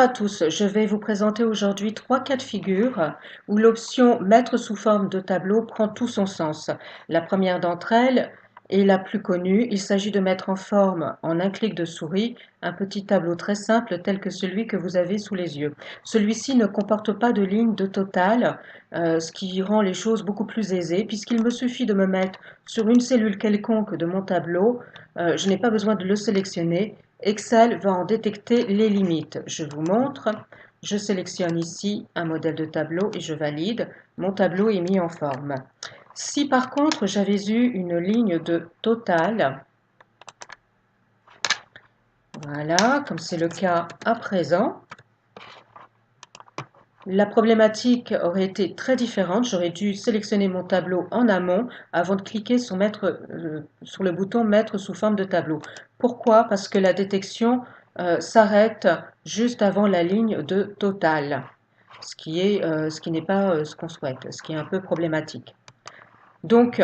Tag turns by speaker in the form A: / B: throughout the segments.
A: à tous, je vais vous présenter aujourd'hui trois cas de figure où l'option mettre sous forme de tableau prend tout son sens. La première d'entre elles est la plus connue, il s'agit de mettre en forme en un clic de souris un petit tableau très simple tel que celui que vous avez sous les yeux. Celui-ci ne comporte pas de ligne de total, ce qui rend les choses beaucoup plus aisées puisqu'il me suffit de me mettre sur une cellule quelconque de mon tableau, je n'ai pas besoin de le sélectionner. Excel va en détecter les limites. Je vous montre. Je sélectionne ici un modèle de tableau et je valide. Mon tableau est mis en forme. Si par contre j'avais eu une ligne de total, voilà, comme c'est le cas à présent, la problématique aurait été très différente. J'aurais dû sélectionner mon tableau en amont avant de cliquer sur le bouton mettre sous forme de tableau. Pourquoi? Parce que la détection s'arrête juste avant la ligne de total, ce qui n'est pas ce qu'on souhaite, ce qui est un peu problématique. Donc,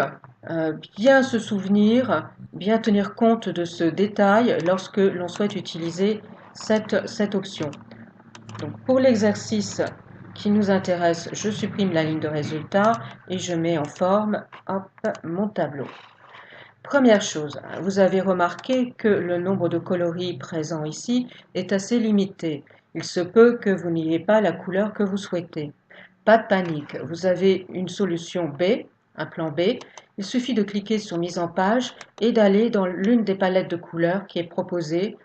A: bien se souvenir, bien tenir compte de ce détail lorsque l'on souhaite utiliser cette option. Donc, pour l'exercice qui nous intéresse, je supprime la ligne de résultat et je mets en forme mon tableau. Première chose, vous avez remarqué que le nombre de coloris présents ici est assez limité. Il se peut que vous n'ayez pas la couleur que vous souhaitez. Pas de panique, vous avez une solution B, un plan B. Il suffit de cliquer sur mise en page et d'aller dans l'une des palettes de couleurs qui est proposée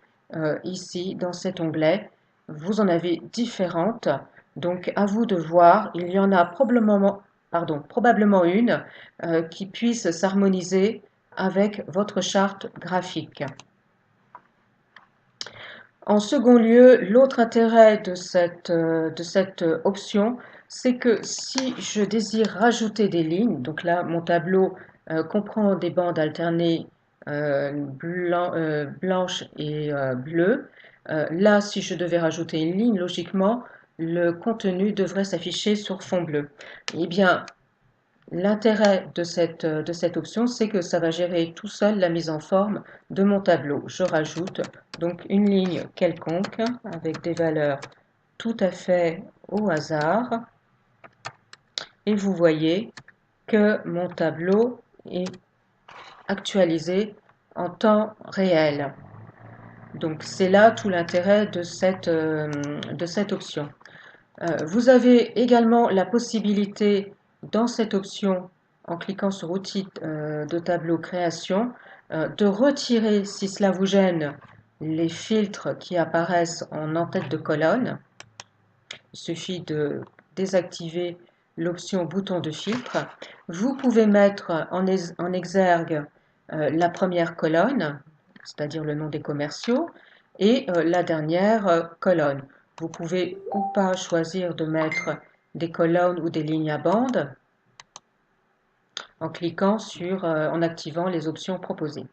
A: ici dans cet onglet. Vous en avez différentes, donc à vous de voir. Il y en a probablement une qui puisse s'harmoniser avec votre charte graphique. En second lieu, l'autre intérêt de cette option, c'est que si je désire rajouter des lignes, donc là mon tableau comprend des bandes alternées blanches et bleues, là si je devais rajouter une ligne, logiquement le contenu devrait s'afficher sur fond bleu. Eh bien, l'intérêt de cette option, c'est que ça va gérer tout seul la mise en forme de mon tableau. Je rajoute donc une ligne quelconque avec des valeurs tout à fait au hasard. Et vous voyez que mon tableau est actualisé en temps réel. Donc c'est là tout l'intérêt de cette option. Vous avez également la possibilité dans cette option, en cliquant sur Outils de tableau création, de retirer, si cela vous gêne, les filtres qui apparaissent en en-tête de colonne. Il suffit de désactiver l'option bouton de filtre. Vous pouvez mettre en exergue la première colonne, c'est-à-dire le nom des commerciaux, et la dernière colonne. Vous pouvez ou pas choisir de mettre des colonnes ou des lignes à bande en cliquant en activant les options proposées.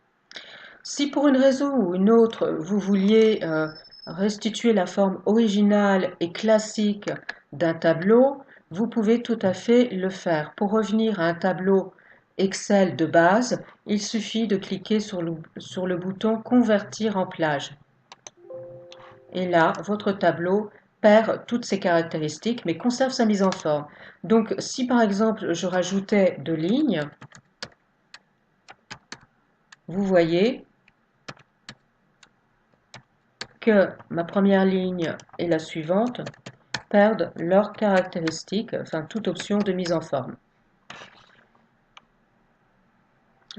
A: Si pour une raison ou une autre, vous vouliez restituer la forme originale et classique d'un tableau, vous pouvez tout à fait le faire. Pour revenir à un tableau Excel de base, il suffit de cliquer sur le bouton Convertir en plage. Et là, votre tableau perd toutes ses caractéristiques, mais conserve sa mise en forme. Donc, si par exemple, je rajoutais deux lignes, vous voyez que ma première ligne et la suivante perdent leurs caractéristiques, enfin toute option de mise en forme.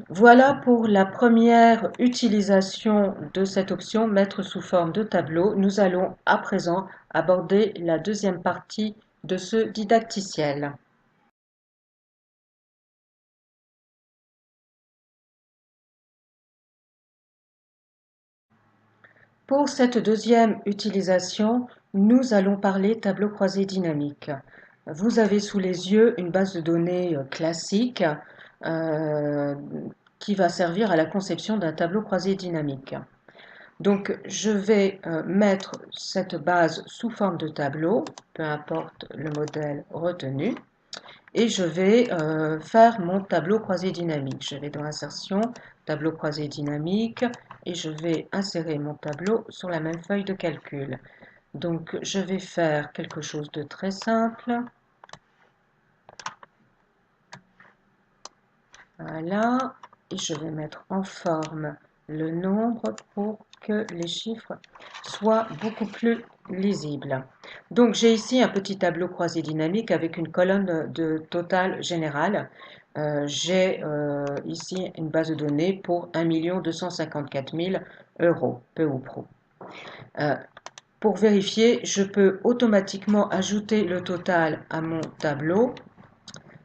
A: Voilà pour la première utilisation de cette option mettre sous forme de tableau. Nous allons à présent aborder la deuxième partie de ce didacticiel. Pour cette deuxième utilisation, nous allons parler tableau croisé dynamique. Vous avez sous les yeux une base de données classique qui va servir à la conception d'un tableau croisé dynamique. Donc, je vais mettre cette base sous forme de tableau, peu importe le modèle retenu, et je vais faire mon tableau croisé dynamique. Je vais dans Insertion, tableau croisé dynamique, et je vais insérer mon tableau sur la même feuille de calcul. Donc, je vais faire quelque chose de très simple. Voilà, et je vais mettre en forme le nombre pour que les chiffres soient beaucoup plus lisibles. Donc j'ai ici un petit tableau croisé dynamique avec une colonne de total général. J'ai ici une base de données pour 1 254 000 euros, peu ou prou. Pour vérifier, je peux automatiquement ajouter le total à mon tableau.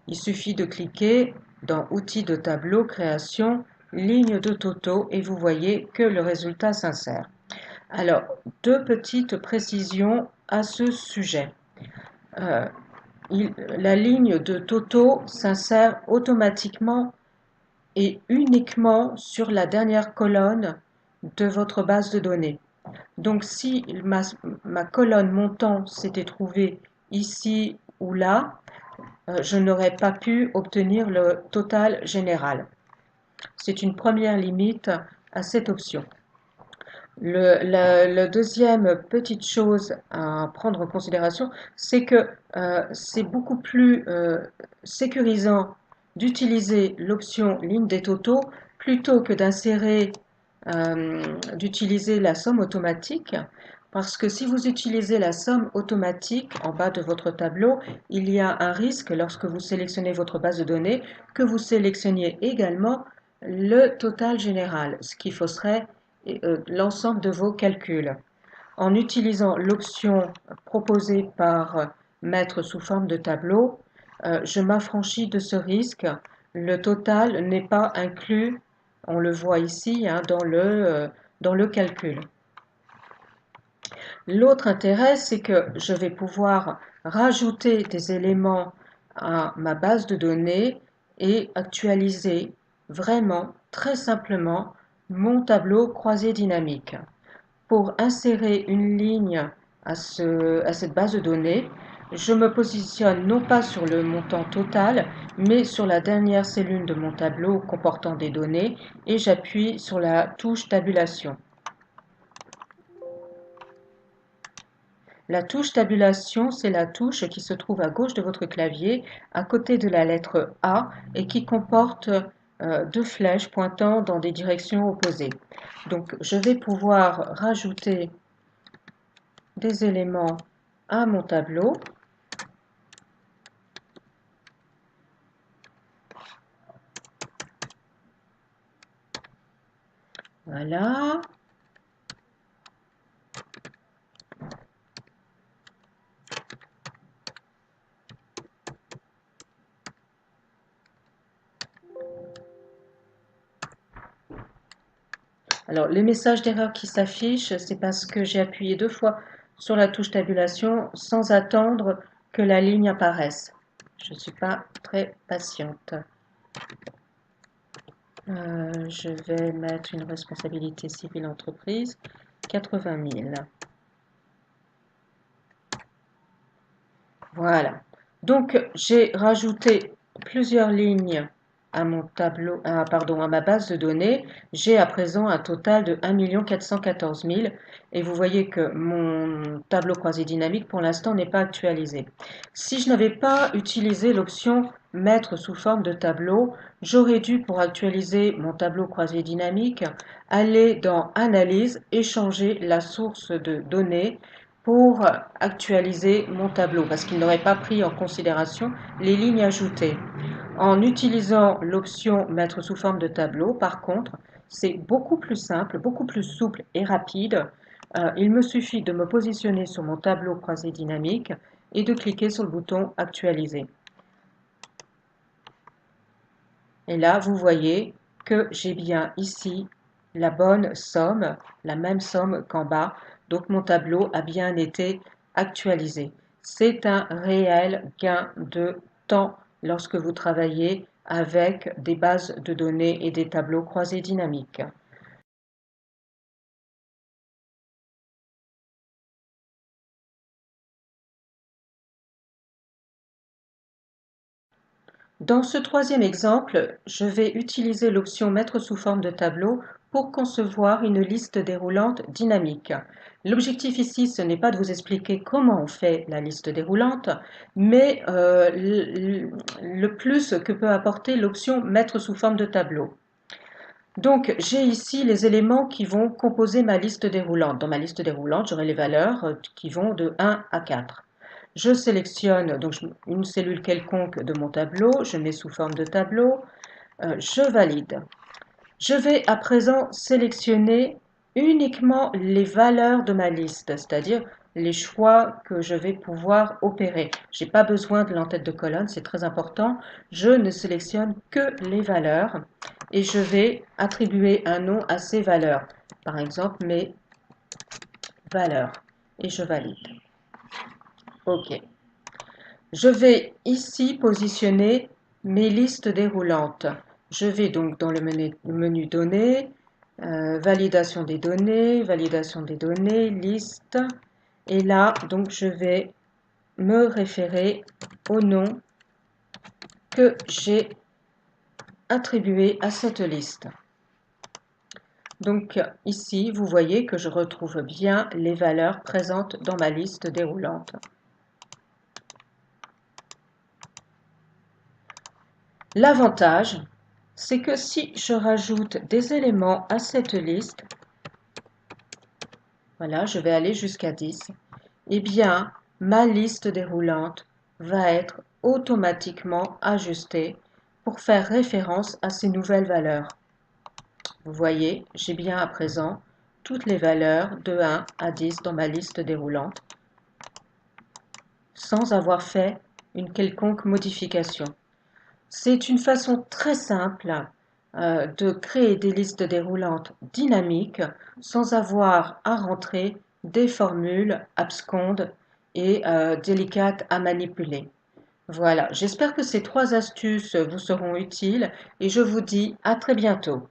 A: Il suffit de cliquer dans Outils de tableau, Création, Ligne de totaux et vous voyez que le résultat s'insère. Alors, deux petites précisions à ce sujet. Euh, la ligne de totaux s'insère automatiquement et uniquement sur la dernière colonne de votre base de données. Donc si ma colonne montant s'était trouvée ici ou là, je n'aurais pas pu obtenir le total général. C'est une première limite à cette option. La deuxième petite chose à prendre en considération, c'est que c'est beaucoup plus sécurisant d'utiliser l'option ligne des totaux plutôt que d'utiliser la somme automatique, parce que si vous utilisez la somme automatique en bas de votre tableau, il y a un risque lorsque vous sélectionnez votre base de données que vous sélectionniez également le total général, ce qui fausserait l'ensemble de vos calculs. En utilisant l'option proposée par mettre sous forme de tableau, je m'affranchis de ce risque. Le total n'est pas inclus, on le voit ici, hein, dans le calcul. L'autre intérêt, c'est que je vais pouvoir rajouter des éléments à ma base de données et actualiser vraiment très simplement mon tableau croisé dynamique. Pour insérer une ligne à cette base de données, je me positionne non pas sur le montant total, mais sur la dernière cellule de mon tableau comportant des données et j'appuie sur la touche tabulation. La touche tabulation, c'est la touche qui se trouve à gauche de votre clavier, à côté de la lettre A et qui comporte deux flèches pointant dans des directions opposées. Donc, je vais pouvoir rajouter des éléments à mon tableau. Voilà. Alors, les messages d'erreur qui s'affichent, c'est parce que j'ai appuyé 2 fois sur la touche tabulation sans attendre que la ligne apparaisse. Je ne suis pas très patiente. Je vais mettre une responsabilité civile entreprise, 80 000. Voilà. Donc, j'ai rajouté plusieurs lignes à mon tableau, à ma base de données. J'ai à présent un total de 1 414 000 et vous voyez que mon tableau croisé dynamique pour l'instant n'est pas actualisé. Si je n'avais pas utilisé l'option mettre sous forme de tableau, j'aurais dû, pour actualiser mon tableau croisé dynamique, aller dans analyse et changer la source de données pour actualiser mon tableau parce qu'il n'aurait pas pris en considération les lignes ajoutées. En utilisant l'option mettre sous forme de tableau, par contre, c'est beaucoup plus simple, beaucoup plus souple et rapide. Il me suffit de me positionner sur mon tableau croisé dynamique et de cliquer sur le bouton actualiser. Et là, vous voyez que j'ai bien ici la bonne somme, la même somme qu'en bas. Donc mon tableau a bien été actualisé. C'est un réel gain de temps lorsque vous travaillez avec des bases de données et des tableaux croisés dynamiques. Dans ce troisième exemple, je vais utiliser l'option mettre sous forme de tableau pour concevoir une liste déroulante dynamique. L'objectif ici, ce n'est pas de vous expliquer comment on fait la liste déroulante, mais le plus que peut apporter l'option mettre sous forme de tableau. Donc, j'ai ici les éléments qui vont composer ma liste déroulante. Dans ma liste déroulante, j'aurai les valeurs qui vont de 1 à 4. Je sélectionne donc une cellule quelconque de mon tableau, je mets sous forme de tableau, je valide. Je vais à présent sélectionner uniquement les valeurs de ma liste, c'est-à-dire les choix que je vais pouvoir opérer. Je n'ai pas besoin de l'entête de colonne, c'est très important. Je ne sélectionne que les valeurs et je vais attribuer un nom à ces valeurs. Par exemple, mes valeurs. Et je valide. OK. Je vais ici positionner mes listes déroulantes. Je vais donc dans le menu Données, validation des données, liste. Et là, donc, je vais me référer au nom que j'ai attribué à cette liste. Donc ici, vous voyez que je retrouve bien les valeurs présentes dans ma liste déroulante. L'avantage, c'est que si je rajoute des éléments à cette liste, voilà, je vais aller jusqu'à 10, eh bien, ma liste déroulante va être automatiquement ajustée pour faire référence à ces nouvelles valeurs. Vous voyez, j'ai bien à présent toutes les valeurs de 1 à 10 dans ma liste déroulante sans avoir fait une quelconque modification. C'est une façon très simple de créer des listes déroulantes dynamiques sans avoir à rentrer des formules abscondes et délicates à manipuler. Voilà, j'espère que ces 3 astuces vous seront utiles et je vous dis à très bientôt.